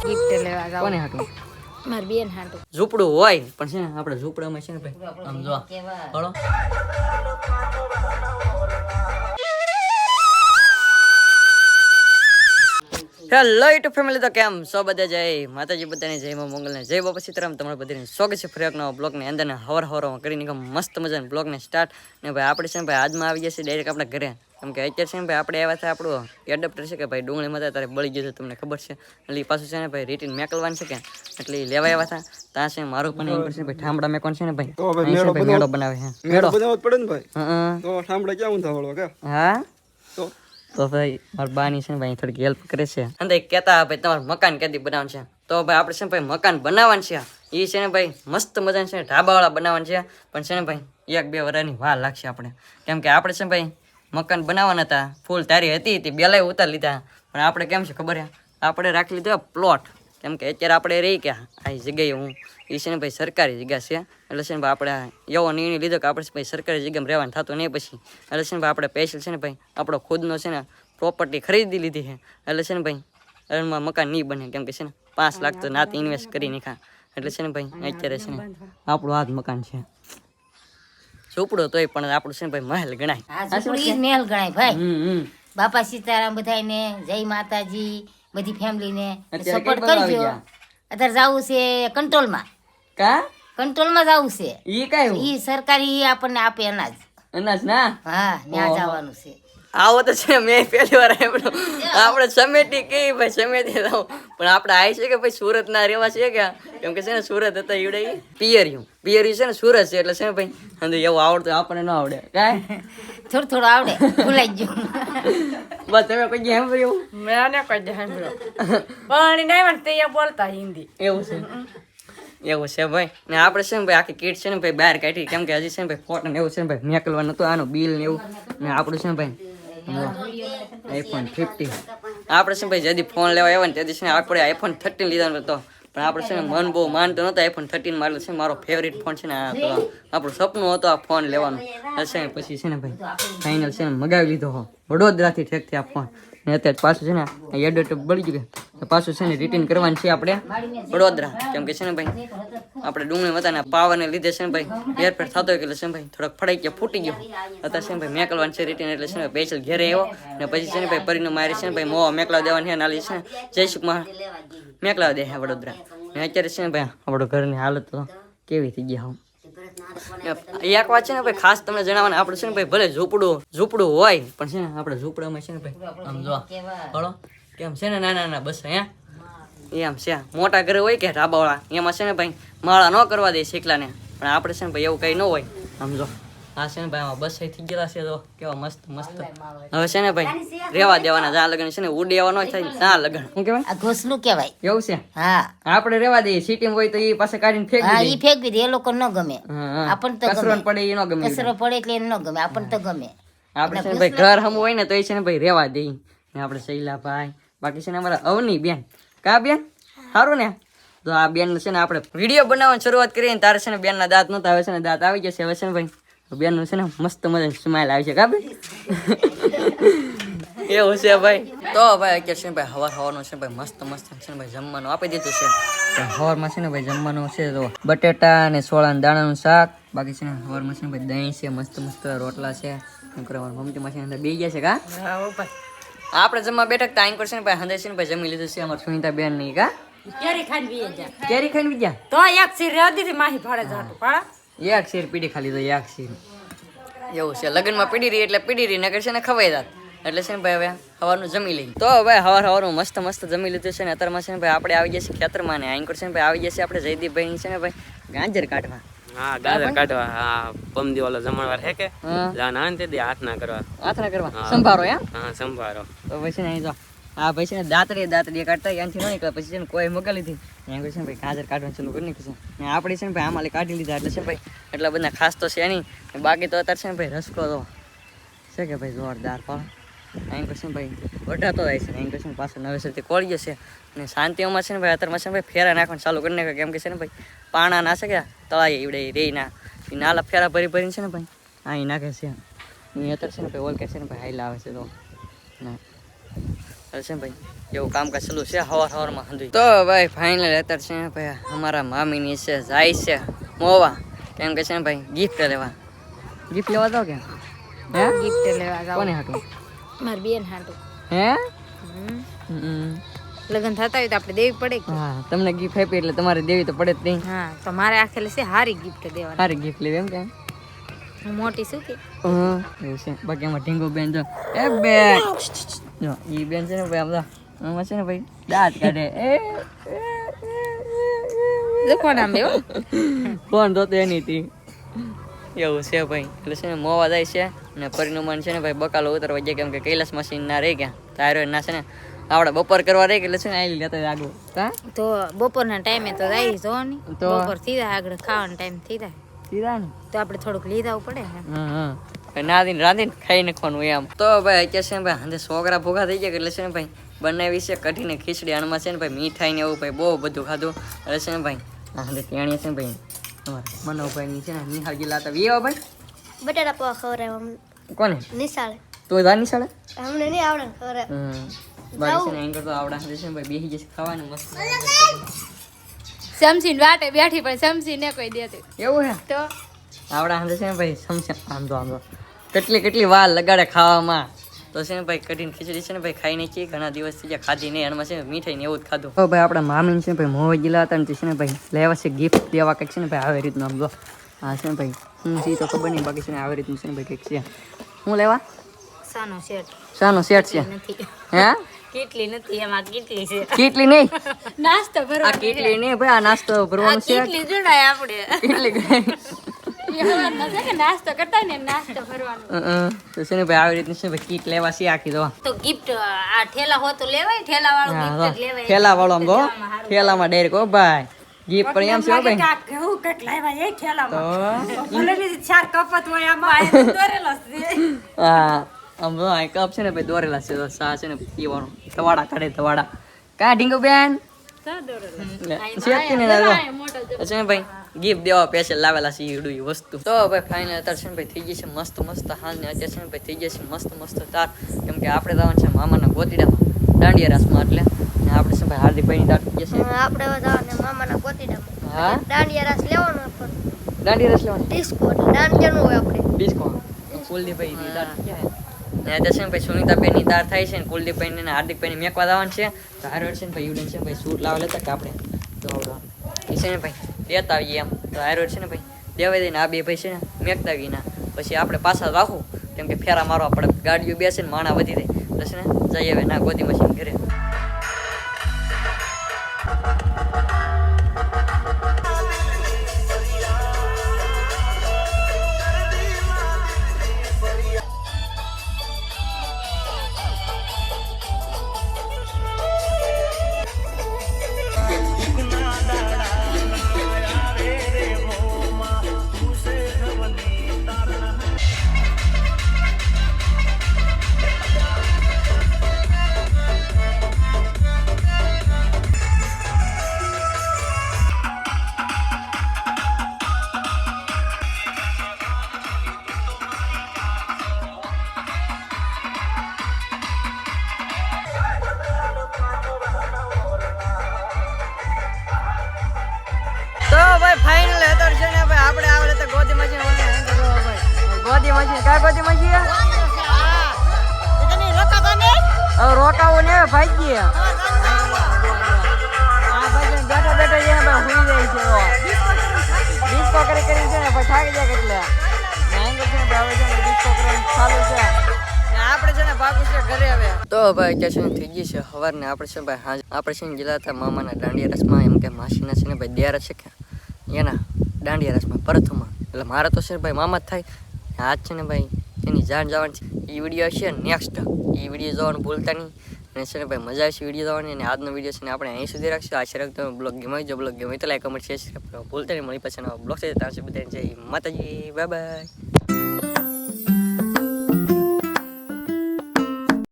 Gift લેવા જાવ કોને હાટું માર બેન હાટું ઝૂંપડું હોય પણ છે ને આપણે ઝૂંપડામાં છે ને ભાઈ આમ જો હળો હેલો યુટ્યુબ ફેમિલી તો કેમ સો બધા જય માતાજી બધાને જય માં મંગલ ને જય બાપા સીતારામ તમારા બધાને સ્વાગત છે ફરી એક નવા બ્લોગની અંદર ને હવારમાં કરીને મસ્ત મજાના બ્લોગને સ્ટાર્ટ ને ભાઈ આપણે છે ને ભાઈ આજમાં આવી જશે ડાયરેક્ટ આપણા ઘરે કેમ કે અત્યારે છે ને ભાઈ આપણે આવ્યા હતા આપણું એડપ્ટર છે કે ભાઈ ડુંગળીમાં હતા ત્યારે બળી ગયું તમને ખબર છે એટલે પાછું છે ને ભાઈ રીટીન મેકલવાનું છે કે એટલે લેવા આવ્યા હતા ત્યાં છે મારું પણ એમ છે ભાઈ ઠામડા મેકવાનું છે ને ભાઈ મેળો બનાવે છે મેળો બનાવવો પડે ને ભાઈ તો ઠામડા ક્યાં થવાળો કે હા તો ભાઈ મારા બાની છે ને ભાઈ થોડીક હેલ્પ કરે છે અને કહેતા ભાઈ તમારે મકાન ક્યાંથી બનાવવાનું છે તો ભાઈ આપણે છે ને ભાઈ મકાન બનાવવાનું છે એ છે ને ભાઈ મસ્ત મજાનું છે ઢાબાવાળા બનાવવાનું છે પણ છે ને ભાઈ 1-2 વર્ષની વાર લાગશે આપણે કેમ કે આપણે છે ને ભાઈ મકાન બનાવવાના હતા ફૂલ તારી હતી તે બેલાય ઉતાર લીધા પણ આપણે કેમ છે ખબર છે આપણે રાખી લીધો પ્લોટ કેમ કે અત્યારે આપણે રહી ગયા આ જગ્યાએ હું એ છે ને ભાઈ સરકારી જગ્યા છે એટલે છે ને ભાઈ આપણે એવો નિર્ણય લીધો કે આપણે ભાઈ સરકારી જગ્યામાં રહેવાનું થતું નહીં પછી એટલે છે ને ભાઈ આપણે સ્પેશિયલ છે ને ભાઈ આપણો ખુદનો છે ને પ્રોપર્ટી ખરીદી લીધી છે એટલે છે ને ભાઈ એમાં મકાન નહીં બને કેમ કે છે ને 5 લાખ તો નાત ઇન્વેસ્ટ કરી નાખા એટલે છે ને ભાઈ અત્યારે છે ને આપણું આ જ મકાન છે ઝૂંપડો તોય પણ આપણું છે ને ભાઈ મહેલ ગણાય મહેલ ગણાય ભાઈ બાપા સીતારામ બધાને જય માતાજી બધી ફેમિલીને સપોર્ટ કરજો અત્યારે જાવું છે કંટ્રોલમાં જવું છે ઈ સરકારી આપણને આપે અનાજ ના હા ત્યાં જવાનું છે આવો તો છે મેં પહેલી વાર આપણે સમેટી કઈ ભાઈ સમેટી જાવ પણ આપણે આય છે કે ભાઈ સુરત ના રહેવા છે કે કેમ કે છે ને સુરત હતા ઈવડે પિયરિયું છે ને સુરત છે એટલે છે ને ભાઈ અંદર એવું આવડતું આપણને ન આવડે કાંઈ થોડું આવડે ભૂલાઈ ગયું બસ તમે કોઈ સાંભળ્યું મેં કોઈ સાંભળ્યો પણ નહીં તે બોલતા હિન્દી એવું છે ભાઈ ને આપણે છે ને ભાઈ આખી કીટ છે ને ભાઈ બહાર કાઢી કેમ કે હજી છે ને ભાઈ ફોટો ને એવું છે ને ભાઈ મેકલવાનું હતું આનું બિલ ને એવું ને આપણું છે ને ભાઈ iPhone 15 આપણે છે ભાઈ જદી ફોન લેવા આવ્યા ને તેથી છે ને આપણે iPhone 13 લીધા હતો પણ આપણે છે ને મન બહુ માનતો નતો iPhone 13 માં એટલે છે મારો ફેવરિટ ફોન છે ને આપણું સપનું હતું આ ફોન લેવાનું એટલે પછી છે ને ભાઈ ફાઇનલ છે ને મગાવી લીધો હો વડોદરાથી ઠેકથી આ ફોન ને અત્યારે પાછું છે ને એડવર્ટ બળી ગયું પાછું છે ને રિટર્ન કરવાનું છે આપણે વડોદરા કેમ કે છે ને ભાઈ આપણે ડુંગળી મતાના પાવરને લીધે છે ને ભાઈ હેરફેર થતો હોય એટલે છે ને ભાઈ થોડોક ફડાઈ ગયો ફૂટી ગયો અત્યારે છે ને ભાઈ મેકલવાનું છે રિટર્ન એટલે છે ને સ્પેશિયલ ઘેરે આવ્યો ને પછી છે ને ભાઈ પરીનો મારી છે ને ભાઈ મોવા મેકલા દેવાની છે નાલી છે ને જયસુખમાં મેકલા દે વડોદરા ને અત્યારે છે ને ભાઈ આપણું ઘરની હાલત તો કેવી થઈ ગયા હું એક વાત છે ને ભાઈ ખાસ તમને જણાવવાનું આપણે છે ને ભાઈ ભલે ઝૂંપડું હોય પણ છે ને આપણે ઝૂંપડામાં છે ને ભાઈ આમ જો હળો કેમ છે ને નાના બસ એમ છે મોટા ઘરે હોય કે ઢાબાવાળા એમાં છે ને ભાઈ માળા ન કરવા દે શીખલાને પણ આપણે છે ને ભાઈ એવું કઈ ન હોય આમ જો આ છે ને ભાઈ આમાં બસ થઈ ગયેલા છે તો કેવા મસ્ત હવે છે ને ભાઈ રેવા દેવાના જ્યાં લગન છે ને ઉડી આવવા ન થાય ત્યાં લગન શું કહેવાય આ ઘોસલું કહેવાય એવું છે હા આપણે રેવા દઈએ સિટીમાં હોય તો એ પાસે કાઢીને ફેંકી દે એ લોકો ન ગમે આપણને તો કચરો પડે એ ન ગમે કચરો પડે એટલે એ ન ગમે આપણને તો ગમે આપણે છે ને ભાઈ ઘર હમ હોય ને તો એ છે ને ભાઈ રેવા દે ને આપણે શૈલા ભાઈ બાકી છે ને અમારા અવની બેન કા બેન સારું ને તો આ બેન છે ને આપણે વિડીયો બનાવવાની શરૂઆત કરીએ ને તારે છે ને બેન ના દાંત નતા હવે છે ને દાંત આવી જશે હવે છે ને ભાઈ બેન નું છે ને મસ્ત મજાની સ્માઈલ આવી છે કાબે એવું છે ભાઈ તો ભાઈ અત્યારે છે ને ભાઈ હવાનું છે ભાઈ મસ્ત છે ને ભાઈ જમવાનું આપી દીધું છે હવારમાં છે ને ભાઈ જમવાનું છે તો બટેટા અને સોળાના દાણાનું શાક બાકી છે ને હવારમાં છે ને ભાઈ દહીં છે મસ્ત રોટલા છે એમ કરવાનું મમતીમાં છે ને બે ગયા છે કા આપણે જમવા બેઠક તો આંકર છે ને ભાઈ હંદે છે ને ભાઈ જમી લીધું છે અમારે સુનિતા બેન ની કા કેરી ખાઈને ગયા તો એક શીર રહી દીધી માહી ભાડે જાટું પાડા એક શીર પીડી ખાલી તો એક શીર એવું છે લગ્નમાં પીડી રહી એટલે પીડી રહી નગર છે ને ખવાઈ જાત એટલે છે ને ભાઈ હવે સવારનું જમી લઈ તો ભાઈ સવારનું મસ્ત જમી લીધું છે ને અત્યારમાં છે ને ભાઈ આપણે આવી જશે ખેતરમાં ને આંકર છે ને ભાઈ આવી જશે આપણે જયદીપભાઈ છે ને ભાઈ ગાજર કાઢવા હા ગાજર કાઢવા હા પમદી વાળો જમણવાર હે કે જાન આન તે હાથ ના કરવા સંભારો એમ હા સંભારો તો પછી ને અહીં જો હા ભાઈ છે ને દાંતડી કાઢતા ત્યાંથી ન નીકળે પછી છે ને કોઈ મગા લીધી ત્યાં છે ને ભાઈ ગાજર કાઢવાનું ચાલુ કરી નાખ્યું છે ને આપણે છે ને ભાઈ આમાં કાઢી લીધા એટલે છે ભાઈ એટલા બધા ખાસ તો છે નહીં બાકી તો અત્યારે છે ને ભાઈ રસકો તો છે કે ભાઈ જોરદાર પણ અહીં છે ને ભાઈ વઢાતો જાય છે અહીં છે ને પાછળ નવેસરથી કોળી જશે અને શાંતિઓમાં છે ને ભાઈ અત્યારમાં છે ને ભાઈ ફેરા નાખવાનું ચાલુ કરી નાખ્યા કેમ કે છે ને ભાઈ પાણા ના છે કે તળાઈ એવડે રહી ના એ નાલા ફેરા ભરીને છે ને ભાઈ અહીં નાખે છે એ અત્યારે છે ને ભાઈ ઓલકે છે ને ભાઈ હાઈલા આવે છે તો ના છે ભાઈ એવું કામકાજ ચાલુ છે હવારમાં હંધુય. તો ભાઈ ફાઇનલ અત્યારે છે ને ભાઈ અમારા મામીની છે જાય છે મોવા, કેમ કે છે ને ભાઈ ગિફ્ટ લેવા જાવ કે હે ગિફ્ટ લેવા જાવ કોને હાટું? મારી બેન હાટું. હે લગ્ન થતા હોય તો આપણે દેવી પડે કે? હા તમને ગિફ્ટ આપી એટલે તમારે દેવી તો પડે જ નહીં. હા તો મારે આખેલી છે હારી ગિફ્ટ દેવાની. સારી ગિફ્ટ લેવી એમ કે હું મોટી શું કે એવું છે. બાકી એમાં ઢીંગો બેન જો એ બેન જો ઈ બેન છે ને ભાઈ આમાં છે ને ભાઈ દાંત કાઢે કોણ આમ એવો કોણ તો એની હતી એવું છે ભાઈ. એટલે છે ને મોવા જાય છે ને પરિણમન છે ને ભાઈ બકાલો ઉતરવા જાય, કેમ કે કૈલાસ મશીન ના રહી ગયા તારો ના છે ને આપણે બપોર કરવા રહી એટલે છે ને આવી લેતા આગળ હા તો બપોરના ટાઈમે તો જાય જો ને બપોર થઈ જાય આગળ ખાવાનો ટાઈમ થઈ જાય સીધા ને તો આપણે થોડુંક લીધાવું પડે ને. નાદીને રાંધીને ખાઈ નાખવાનું એમ. તો ભાઈ અત્યારે છે ને ભાઈ હાંજે છોકરા ભૂખા થઈ ગયા એટલે છે ને ભાઈ બનાવી છે કઢીને ખીચડી, આનમાં છે ને ભાઈ મીઠાઈ ને એવું ભાઈ બહુ બધું ખાધું. એટલે છે ને ભાઈ હાંજે ત્યાંની છે ને ભાઈ અમારા મનોભાઈની છે ને નિહાળ ગયેલા હતા વીવા ભાઈ બટાટા પૌવા ખવડાવવા કોને નિશાળે. તો જા નિશાળે અમને નહીં આવડે ખવડાવવા. બાકી છે ને એંગર તો આવડા હાંજે છે ને ભાઈ બેસી જશે ખાવાનું મસ્ત. સમસી વાટે બેઠી પણ સમસી ને કોઈ દેતી એવું હે તો આવડા હાંજે છે ને ભાઈ સમસે આમ તો કેટલી વાર લગાડે ખાવામાં. તો છે ને ભાઈ કઢીને ખીચડી છે ને ભાઈ ખાઈ નાખી ઘણા દિવસ થઈ ગયા ખાધી નહીં, એમાં છે ને મીઠાઈ ને એવું જ ખાધું. તો ભાઈ આપણા મામીને છે ને ભાઈ મોવા ગયેલા હતા ને છે ને ભાઈ લેવા છે ગિફ્ટ દેવા કંઈક છે ને ભાઈ આવી રીતનું આમ જો હા છે ને ભાઈ હું છે તો ખબર નહીં, બાકી છે ને આવી રીતનું છે ને ભાઈ કંઈક છે. હું લેવા સાનો સેટ શાનો સેટ છે નથી હે કેટલી નથી એમાં કેટલી છે કેટલી નહીં નાસ્તો આ ભરવા કેટલી નહીં ભાઈ આ નાસ્તો ભરવાનો છે કેટલી જોડાય આપણે કેટલી એ હવારના છે કે નાસ્તો કરતા ને નાસ્તો ભરવાનો તો છે ને ભાઈ આવી રીતનું છે ભાઈ કીટ લેવા છે આખી દવા તો ગિફ્ટ આ ઠેલા હો તો લેવાય ઠેલા વાળું ગિફ્ટ લેવાય ઠેલા વાળો આમ ગો ઠેલામાં ડાયરેક્ટ હો ભાઈ ગિફ્ટ પણ એમ છે હો ભાઈ કેવું કટ લાવ્યા એ ઠેલામાં તો ભલે ની ચાર કપત હોય આમાં દોરેલો છે હા આમ જો આ કપ છે ને ભાઈ દોરેલા છે તો સા છે ને પીવાનો તવાડા કાઢે તવાડા કા ઢીંગો બેન છે ને ભાઈ ગિફ્ટ દેવા પેશે લાવેલા છે ઈડું વસ્તુ. તો ભાઈ ફાઇનલ અત્યારે છે ને ભાઈ થઈ ગઈ છે મસ્ત હાલ ને અત્યારે છે ને ભાઈ થઈ ગયા છે મસ્ત તાર, કેમ કે આપણે જવાનું છે મામાના ગોતીડામાં દાંડિયા રાસમાં. એટલે ને આપણે છે ભાઈ હાર્દિકભાઈની તાર થઈ જશે. આપણે જવાને મામાના ગોતીડામાં હા દાંડિયા રાસ લેવાનો પણ દાંડિયા રાસ લેવાની ડિસ્કો એટલે દાંડિયાનું હોય આપણે. ડિસ્કો કુલદીપભાઈની તાર થઈ જાય ને અત્યારે છે ને ભાઈ સુનિતાબેનની તાર થાય છે ને કુલદીપભાઈ ને હાર્દિકભાઈને મેકવા જવાનું છે. તો હારો છે ને ભાઈ યુડન છે ભાઈ સૂટ લાવેલા હતા કે આપણે તો એ છે ને ભાઈ લેતા આવીએ એમ. તો હારો છે ને ભાઈ દેવાઈ દઈને આ બે ભાઈ છે ને મેકતા આવીએ ના પછી આપણે પાછા રાખું, કેમ કે ફેરા મારવા પડે ગાડીઓ બેસે ને માણા વધી જાય એટલે છે ને જઈએ હવે ના ગોદી મશીન ઘરે. તો ભાઈ ફાઇનલ અત્યારે છે ને ભાઈ આપણે આવે તો ગોદી મશીન ગોદી મશીન કા ગોદી મશીન હવે રોકાવું ને ભાઈ આ ભાઈ બેઠા બેઠા છે ને ભાઈ હુઈ જાય છે ડિસ્કો કરી છે ને ભાઈ થાકી જાય એટલે મહેંગો છે ને ભાઈ છે ને ડિસ્કો કરવાનું ચાલુ છે ને આપણે છે ને ભાગું છે ઘરે હવે. તો ભાઈ અત્યારે છે ને થઈ ગઈ છે સવારને આપણે છે ભાઈ હાજ આપણે છે ને ગયેલા હતા મામાના દાંડિયા રસમાં, એમ કે માસીના છે ને ભાઈ દેરા છે કે એના દાંડિયા રસમાં પ્રથમમાં. એટલે મારે તો છે ને ભાઈ મામા જ થાય. આજ છે ને ભાઈ એની જાણ જવાની છે. એ વિડીયો છે નેક્સ્ટ એ વિડીયો જોવાનું ભૂલતા નહીં. અને છે ને ભાઈ મજા આવશે વિડીયો જોવાની. અને આજનો વિડીયો છે ને આપણે અહીં સુધી રાખશું. આશા રાખતો બ્લોગ ગમે જો બ્લોગ ગમે તો લાઈક કમેન્ટ શેર ભૂલતા નહીં. મળી પછી બ્લોગ છે ત્યાં સુધી બધાને જય માતાજી, બાય બાય.